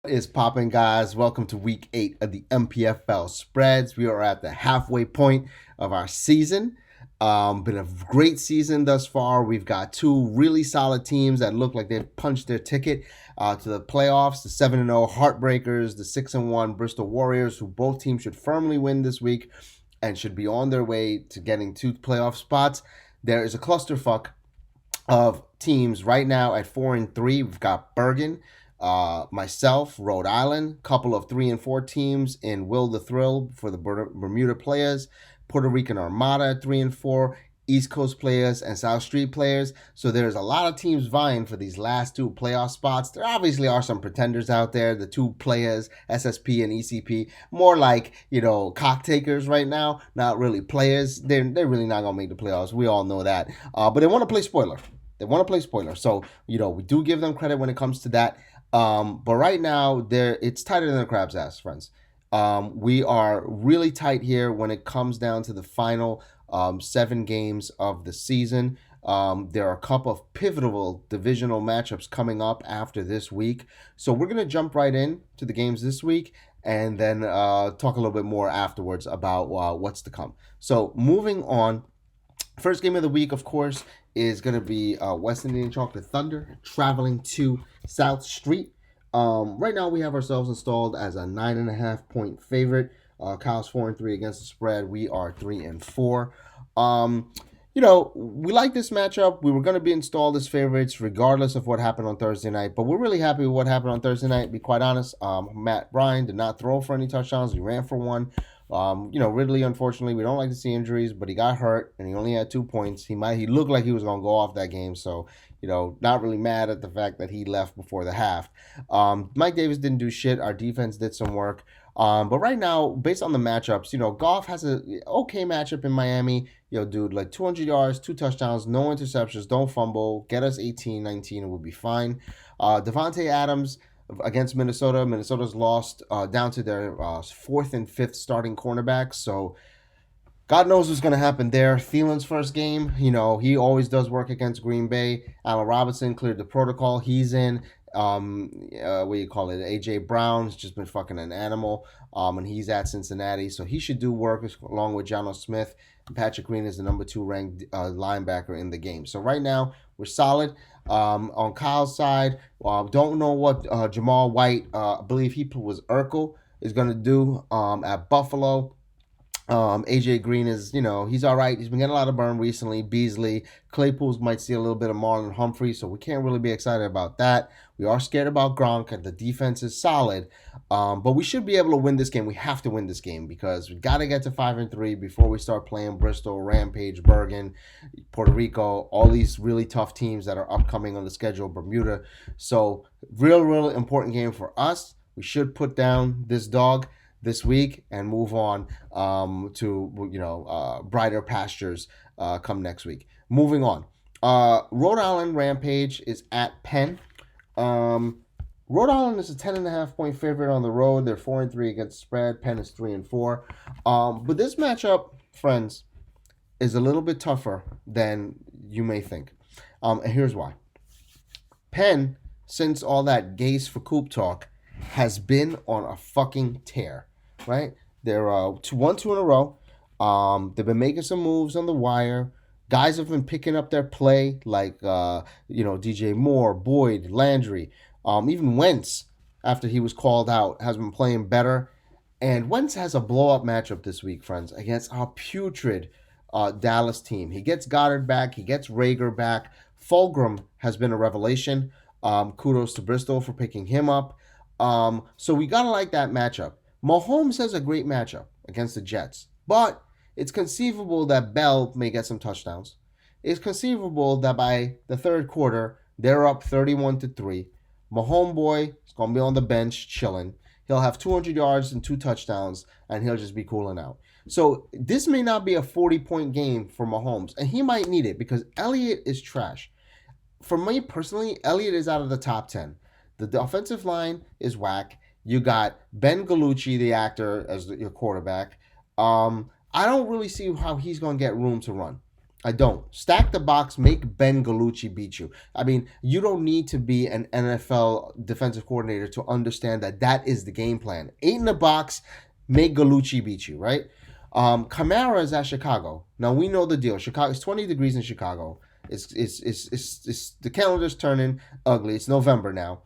Is popping, guys? Welcome to week 8 of the MPFL spreads. We are at the halfway point of our season. Been a great season thus far. We've got two really solid teams that look like they've punched their ticket to the playoffs. The 7-0 Heartbreakers, the 6-1 Bristol Warriors, who both teams should firmly win this week and should be on their way to getting two playoff spots. There is a clusterfuck of teams right now at 4-3. We've got Bergen, myself, Rhode Island, couple of 3-4 teams in Will the Thrill for the Bermuda players, Puerto Rican Armada at 3-4, East Coast players and South Street players. So there's a lot of teams vying for these last two playoff spots. There obviously are some pretenders out there. The two players, SSP and ECP, more like, cock takers right now, not really players. They're really not going to make the playoffs. We all know that. But they want to play spoiler. So, we do give them credit when it comes to that. But right now, it's tighter than a crab's ass, friends. We are really tight here when it comes down to the final 7 games of the season. There are a couple of pivotal divisional matchups coming up after this week. So we're going to jump right in to the games this week and then talk a little bit more afterwards about what's to come. So moving on, first game of the week, of course, is going to be West Indian Chocolate Thunder traveling to South Street. Right now, we have ourselves installed as a 9.5 point favorite. Kyle's 4-3 against the spread. We are 3-4. We like this matchup. We were going to be installed as favorites regardless of what happened on Thursday night, but we're really happy with what happened on Thursday night. To be quite honest, Matt Bryan did not throw for any touchdowns. He ran for one. Ridley, unfortunately, we don't like to see injuries, but he got hurt and he only had 2 points. He looked like he was going to go off that game, so not really mad at the fact that he left before the half. Mike Davis didn't do shit. Our defense did some work. But right now, based on the matchups, Goff has an okay matchup in Miami. Dude, like 200 yards, 2 touchdowns, no interceptions, don't fumble, get us 18, 19, and we'll be fine. Devontae Adams against Minnesota. Minnesota's lost down to their 4th and 5th starting cornerbacks. So God knows what's going to happen there. Thielen's first game, he always does work against Green Bay. Allen Robinson cleared the protocol. He's in. A.J. Brown's just been fucking an animal. And he's at Cincinnati. So he should do work along with Jonno Smith. Patrick Green is the number 2 ranked linebacker in the game. So right now, we're solid. On Kyle's side, don't know what Jamal White, I believe he was Urkel, is going to do at Buffalo. AJ Green is, he's all right. He's been getting a lot of burn recently. Beasley, Claypool might see a little bit of Marlon Humphrey, so we can't really be excited about that. We are scared about Gronk, and the defense is solid. But we should be able to win this game. We have to win this game because we got to get to 5-3 before we start playing Bristol, Rampage, Bergen, Puerto Rico, all these really tough teams that are upcoming on the schedule, Bermuda. So real important game for us. We should put down this dog this week and move on to brighter pastures come next week. Moving on, Rhode Island Rampage is at Penn. Rhode Island is a 10.5 point favorite on the road. They're 4-3 against the spread. Penn is 3-4. But this matchup, friends, is a little bit tougher than you may think. And here's why. Penn, since all that Gase for Coop talk, has been on a fucking tear. Right? They're 1-2 in a row. They've been making some moves on the wire. Guys have been picking up their play, like DJ Moore, Boyd, Landry, even Wentz, after he was called out, has been playing better. And Wentz has a blow-up matchup this week, friends, against our putrid Dallas team. He gets Goddard back. He gets Rager back. Fulgham has been a revelation. Kudos to Bristol for picking him up. So we got to like that matchup. Mahomes has a great matchup against the Jets, but it's conceivable that Bell may get some touchdowns. It's conceivable that by the third quarter, they're up 31-3. Mahomes boy is going to be on the bench chilling. He'll have 200 yards and 2 touchdowns, and he'll just be cooling out. So this may not be a 40-point game for Mahomes, and he might need it because Elliott is trash. For me personally, Elliott is out of the top 10. The offensive line is whack. You got Ben Gallucci, the actor, as your quarterback. I don't really see how he's going to get room to run. I don't. Stack the box, make Ben Gallucci beat you. I mean, you don't need to be an NFL defensive coordinator to understand that that is the game plan. 8 in the box, make Gallucci beat you, right? Kamara is at Chicago. Now we know the deal. Chicago, it's 20 degrees in Chicago. It's the calendar's turning ugly. It's November now.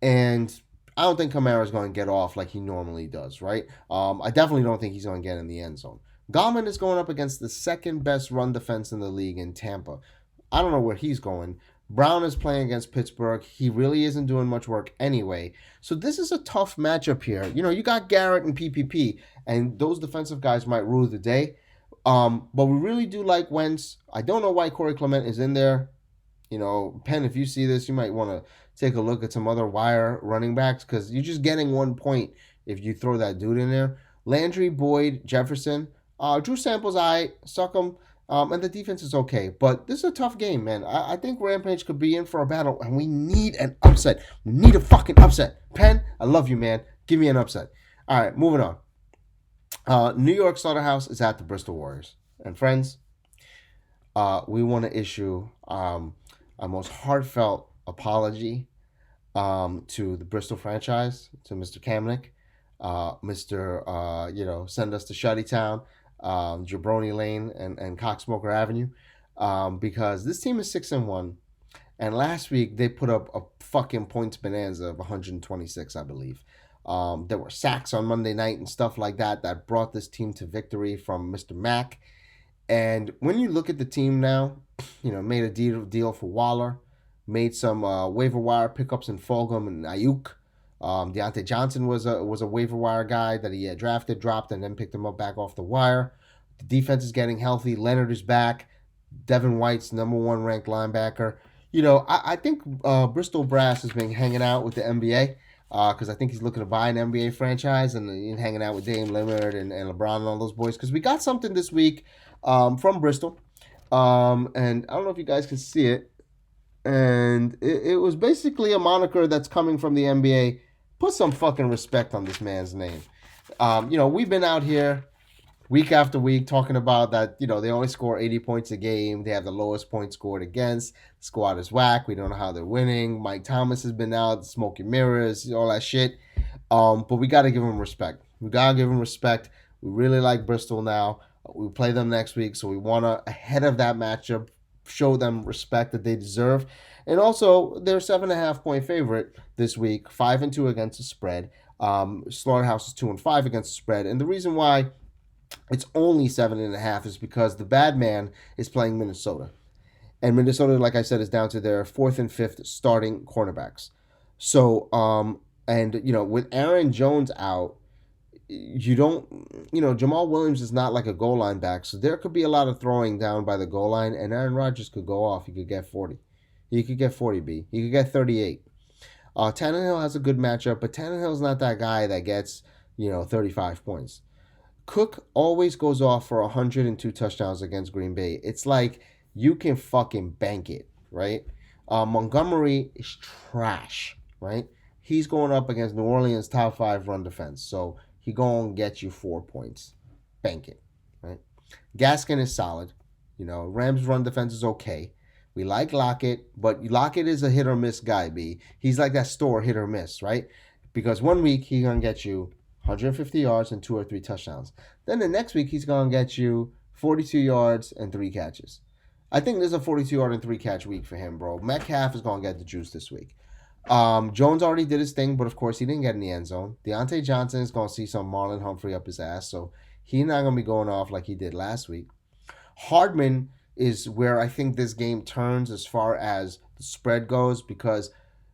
And I don't think Kamara's going to get off like he normally does, right? I definitely don't think he's going to get in the end zone. Gallman is going up against the second best run defense in the league in Tampa. I don't know where he's going. Brown is playing against Pittsburgh. He really isn't doing much work anyway. So this is a tough matchup here. You know, you got Garrett and PPP, and those defensive guys might rule the day. But we really do like Wentz. I don't know why Corey Clement is in there. You know, Penn, if you see this, you might want to take a look at some other wire running backs because you're just getting 1 point if you throw that dude in there. Landry, Boyd, Jefferson. Drew Samples, I suck him. And the defense is okay. But this is a tough game, man. I think Rampage could be in for a battle, and we need an upset. We need a fucking upset. Penn, I love you, man. Give me an upset. All right, moving on. New York Slaughterhouse is at the Bristol Warriors. And friends, we want to issue our most heartfelt apology to the Bristol franchise, to Mr. Kamnick, Mr. Send us to Shutty Town, Jabroni Lane, and Cocksmoker Avenue, because this team is 6-1, and last week they put up a fucking points bonanza of 126, I believe. There were sacks on Monday night and stuff like that brought this team to victory from Mr. Mack. And when you look at the team now, made a deal for Waller, made some waiver wire pickups in Fulgham and Ayuk. Deontay Johnson was a waiver wire guy that he had drafted, dropped, and then picked him up back off the wire. The defense is getting healthy. Leonard is back. Devin White's #1 ranked linebacker. I think Bristol Brass has been hanging out with the NBA because I think he's looking to buy an NBA franchise and hanging out with Dame Lillard and LeBron and all those boys because we got something this week from Bristol. And I don't know if you guys can see it. And it was basically a moniker that's coming from the NBA. Put some fucking respect on this man's name. We've been out here week after week talking about that, they only score 80 points a game. They have the lowest points scored against. The squad is whack. We don't know how they're winning. Mike Thomas has been out, smoky mirrors, all that shit. But we got to give him respect. We really like Bristol now. We play them next week, so we want to, ahead of that matchup, show them respect that they deserve. And also, they're 7.5-point favorite this week, 5-2 against the spread. Slaughterhouse is 2-5 against the spread. And the reason why it's only 7.5 is because the bad man is playing Minnesota. And Minnesota, like I said, is down to their 4th and 5th starting cornerbacks. So, with Aaron Jones out, Jamal Williams is not like a goal line back, so there could be a lot of throwing down by the goal line, and Aaron Rodgers could go off. He could get 40. He could get 40, B. He could get 38. Tannehill has a good matchup, but Tannehill's not that guy that gets, 35 points. Cook always goes off for 102 touchdowns against Green Bay. It's like you can fucking bank it, right? Montgomery is trash, right? He's going up against New Orleans' top 5 run defense, so he gonna get you 4 points. Bank it, right? Gaskin is solid. Rams' run defense is okay. We like Lockett, but Lockett is a hit or miss guy, B. He's like that store hit or miss, right? Because one week he's gonna get you 150 yards and 2 or 3 touchdowns. Then the next week he's gonna get you 42 yards and 3 catches. I think there's a 42-yard and 3-catch week for him, bro. Metcalf is gonna get the juice this week. Jones already did his thing, but of course he didn't get in the end zone. Deontay Johnson is going to see some Marlon Humphrey up his ass, so he's not going to be going off like he did last week. Hardman is where I think this game turns as far as the spread goes because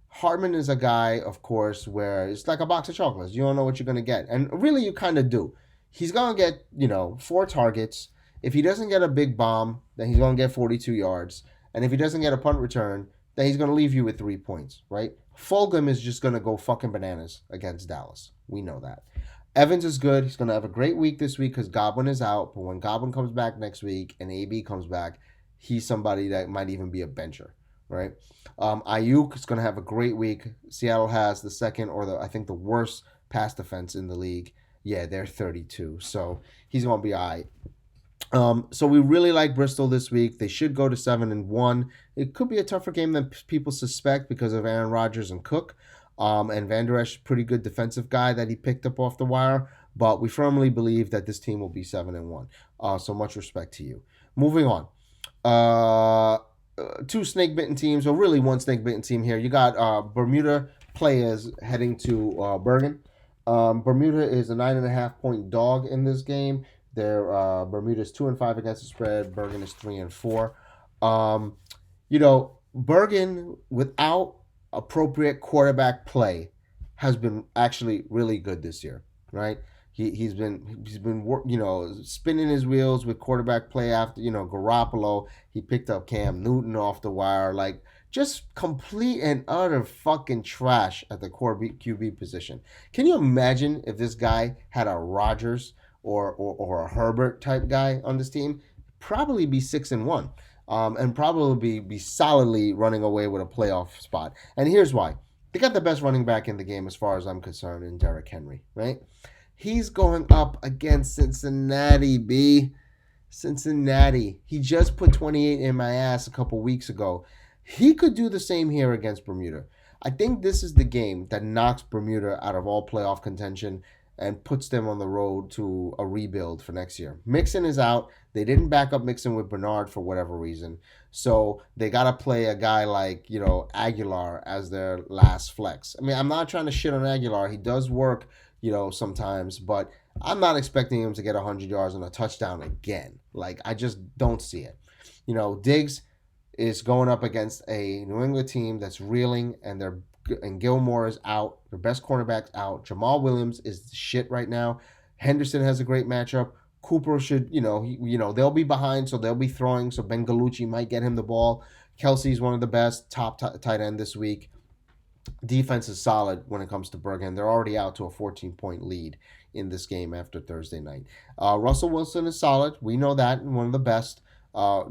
Hardman is a guy, of course, where it's like a box of chocolates. You don't know what you're going to get. And really, you kind of do. He's going to get, 4 targets. If he doesn't get a big bomb, then he's going to get 42 yards. And if he doesn't get a punt return, then he's going to leave you with 3 points, right? Fulgham is just going to go fucking bananas against Dallas. We know that. Evans is good. He's going to have a great week this week because Godwin is out. But when Godwin comes back next week and AB comes back, he's somebody that might even be a bencher, right? Ayuk is going to have a great week. Seattle has the second or I think the worst pass defense in the league. Yeah, they're 32. So he's going to be all right. So we really like Bristol this week. They should go to 7-1. It could be a tougher game than people suspect because of Aaron Rodgers and Cook. And Van Der Esch, pretty good defensive guy that he picked up off the wire. But we firmly believe that this team will be 7-1. So much respect to you. Moving on. Uh, Two snake bitten teams, or really one snake bitten team here. You got Bermuda players heading to Bergen. Bermuda is a 9.5 point dog in this game. Their Bermuda's 2-5 against the spread. Bergen is 3-4. Um, Bergen without appropriate quarterback play has been actually really good this year, right? He's been spinning his wheels with quarterback play after Garoppolo. He picked up Cam Newton off the wire, like just complete and utter fucking trash at the core QB position. Can you imagine if this guy had a Rodgers or a Herbert type guy on this team? Probably be 6-1, and probably be solidly running away with a playoff spot. And here's why: they got the best running back in the game as far as I'm concerned in Derrick Henry, right? He's going up against Cincinnati, B. Cincinnati. He just put 28 in my ass a couple weeks ago. He could do the same here against Bermuda. I think this is the game that knocks Bermuda out of all playoff contention and puts them on the road to a rebuild for next year. Mixon is out. They didn't back up Mixon with Bernard for whatever reason. So they got to play a guy like, Aguilar as their last flex. I mean, I'm not trying to shit on Aguilar. He does work, sometimes, but I'm not expecting him to get 100 yards and a touchdown again. Like, I just don't see it. Diggs is going up against a New England team that's reeling, and Gilmore is out. Their best cornerback's out. Jamal Williams is shit right now. Henderson has a great matchup. Cooper should, they'll be behind, so they'll be throwing. So Ben Galucci might get him the ball. Kelsey's one of the best top tight end this week. Defense is solid when it comes to Bergen. They're already out to a 14-point lead in this game after Thursday night. Russell Wilson is solid. We know that, and one of the best.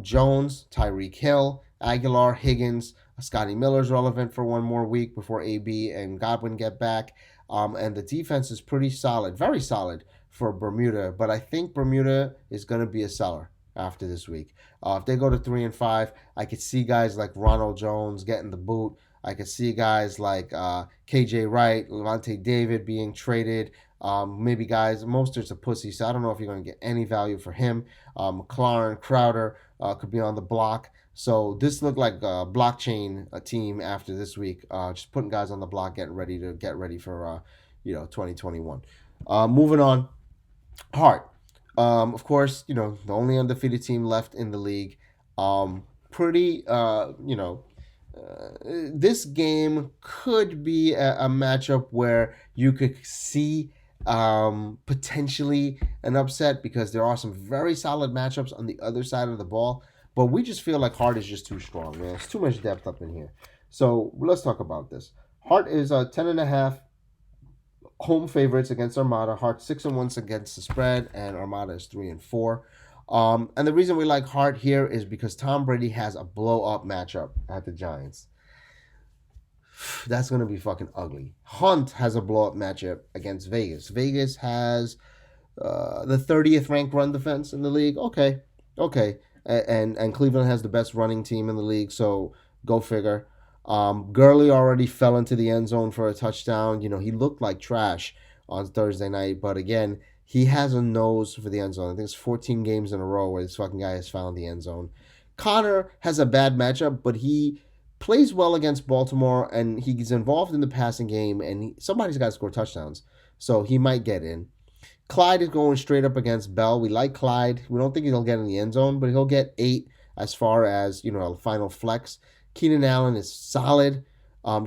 Jones, Tyreek Hill, Aguilar, Higgins, Scotty Miller's relevant for one more week before AB and Godwin get back. And the defense is pretty solid, very solid for Bermuda. But I think Bermuda is going to be a seller after this week. If they go to 3-5, I could see guys like Ronald Jones getting the boot. I could see guys like KJ Wright, Levante David being traded. Maybe guys, Mostert's a pussy, so I don't know if you're going to get any value for him. McLaurin, Crowder could be on the block. So this looked like a blockchain team after this week. Just putting guys on the block, getting ready for 2021. Moving on, Hart. Of course, the only undefeated team left in the league. Pretty, this game could be a matchup where you could see potentially an upset because there are some very solid matchups on the other side of the ball. But we just feel like Hart is just too strong, man. There's too much depth up in here. So let's talk about this. Hart is 10.5 home favorites against Armada. Hart 6-1 against the spread, and Armada is 3-4. And the reason we like Hart here is because Tom Brady has a blow-up matchup at the Giants. That's going to be fucking ugly. Hunt has a blow-up matchup against Vegas. Vegas has the 30th ranked run defense in the league. Okay. And Cleveland has the best running team in the league, so go figure. Gurley already fell into the end zone for a touchdown. He looked like trash on Thursday night, but again, he has a nose for the end zone. I think it's 14 games in a row where this fucking guy has found the end zone. Connor has a bad matchup, but he plays well against Baltimore, and he's involved in the passing game, and somebody's got to score touchdowns, so he might get in. Clyde is going straight up against Bell. We like Clyde. We don't think he'll get in the end zone, but he'll get 8 as far as, a final flex. Keenan Allen is solid.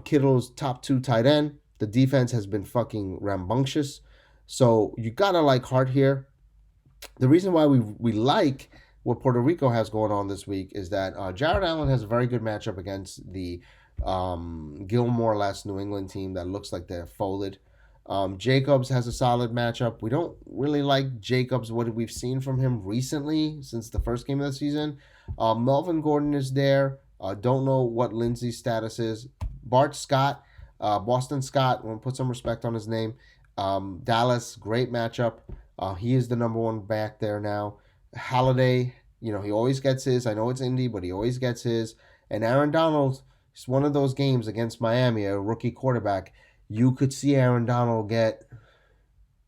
Kittle's top 2 tight end. The defense has been fucking rambunctious. So you got to like Hart here. The reason why we like what Puerto Rico has going on this week is that Jared Allen has a very good matchup against the Gilmore-less New England team that looks like they're folded. Jacobs has a solid matchup. We don't really like Jacobs, what we've seen from him recently since the first game of the season. Melvin Gordon is there. Don't know what Lindsey's status is. Bart Scott, Boston Scott, want to put some respect on his name. Dallas, great matchup. He is the number 1 back there now. Holiday, he always gets his. I know it's Indy, but he always gets his. And Aaron Donald, it's one of those games against Miami, a rookie quarterback. You could see Aaron Donald get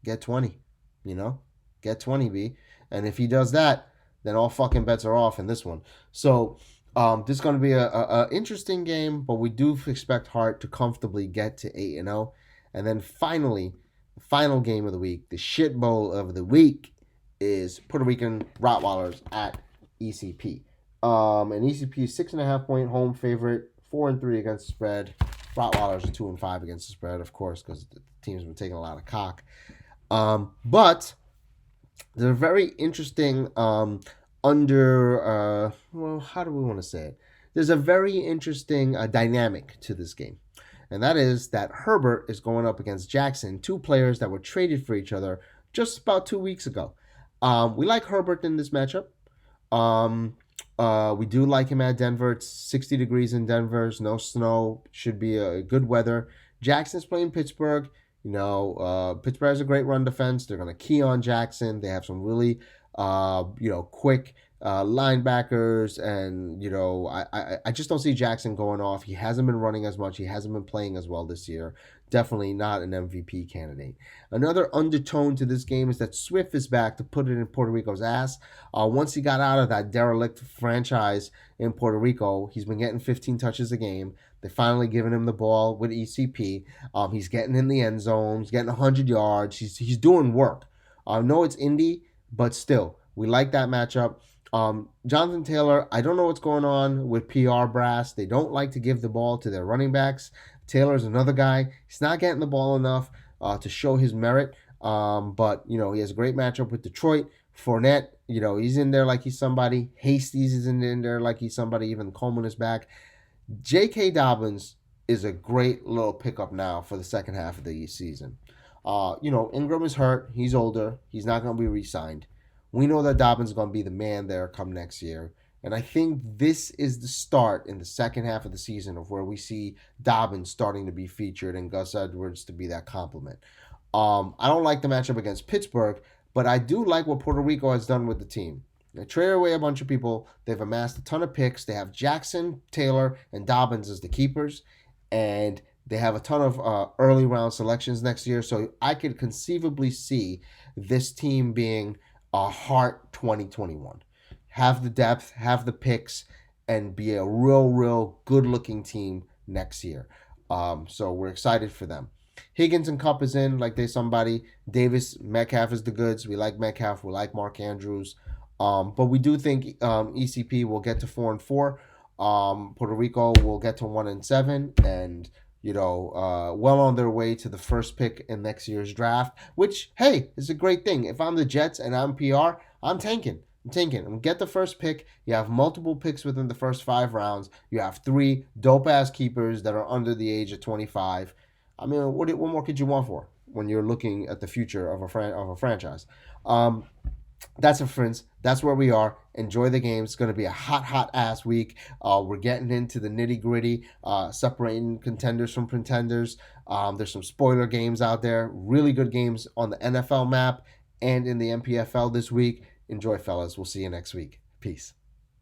20, you know, get 20, B. And if he does that, then all fucking bets are off in this one. So this is going to be a interesting game, but we do expect Hart to comfortably get to 8-0. And then finally, the final game of the week, the shit bowl of the week, is Puerto Rican Rottweilers at ECP. And ECP is 6.5-point home favorite, 4-3 against the spread. Rottweilers are 2-5 against the spread, of course, because the team's been taking a lot of cock. But there's a very interesting how do we want to say it? There's a very interesting dynamic to this game. And that is that Herbert is going up against Jackson, two players that were traded for each other just about 2 weeks ago. We like Herbert in this matchup. We do like him at Denver. It's 60 degrees in Denver. There's no snow. Should be a good weather. Jackson's playing Pittsburgh. Pittsburgh has a great run defense. They're going to key on Jackson. They have some really, quick linebackers. And, I just don't see Jackson going off. He hasn't been running as much. He hasn't been playing as well this year. Definitely not an MVP candidate. Another undertone to this game is that Swift is back to put it in Puerto Rico's ass. Once he got out of that derelict franchise in Puerto Rico, he's been getting 15 touches a game. They finally given him the ball with ECP. He's getting in the end zone. He's getting 100 yards. He's doing work. I know it's Indy, but still, we like that matchup. Jonathan Taylor, I don't know what's going on with PR brass. They don't like to give the ball to their running backs. Taylor's another guy. He's not getting the ball enough to show his merit. But, he has a great matchup with Detroit. Fournette, he's in there like he's somebody. Hastings is in there like he's somebody. Even Coleman is back. J.K. Dobbins is a great little pickup now for the second half of the season. Ingram is hurt. He's older. He's not going to be re-signed. We know that Dobbins is going to be the man there come next year. And I think this is the start in the second half of the season of where we see Dobbins starting to be featured and Gus Edwards to be that complement. I don't like the matchup against Pittsburgh, but I do like what Puerto Rico has done with the team. They traded away a bunch of people. They've amassed a ton of picks. They have Jackson, Taylor, and Dobbins as the keepers. And they have a ton of early round selections next year. So I could conceivably see this team being a Hart 2021. Have the depth, have the picks, and be a real good-looking team next year. So we're excited for them. Higgins and Cup is in, like they somebody. Davis, Metcalf is the goods. We like Metcalf. We like Mark Andrews. But we do think ECP will get to 4-4. Puerto Rico will get to 1-7, and well on their way to the first pick in next year's draft. Which, hey, is a great thing. If I'm the Jets and I'm PR, I'm tanking. And get the first pick. You have multiple picks within the first 5 rounds. You have 3 dope-ass keepers that are under the age of 25. I mean, what more could you want for when you're looking at the future of a franchise? That's it, friends. That's where we are. Enjoy the game. It's going to be a hot ass week. We're getting into the nitty gritty, separating contenders from pretenders. There's some spoiler games out there. Really good games on the NFL map and in the NPFL this week. Enjoy, fellas. We'll see you next week. Peace.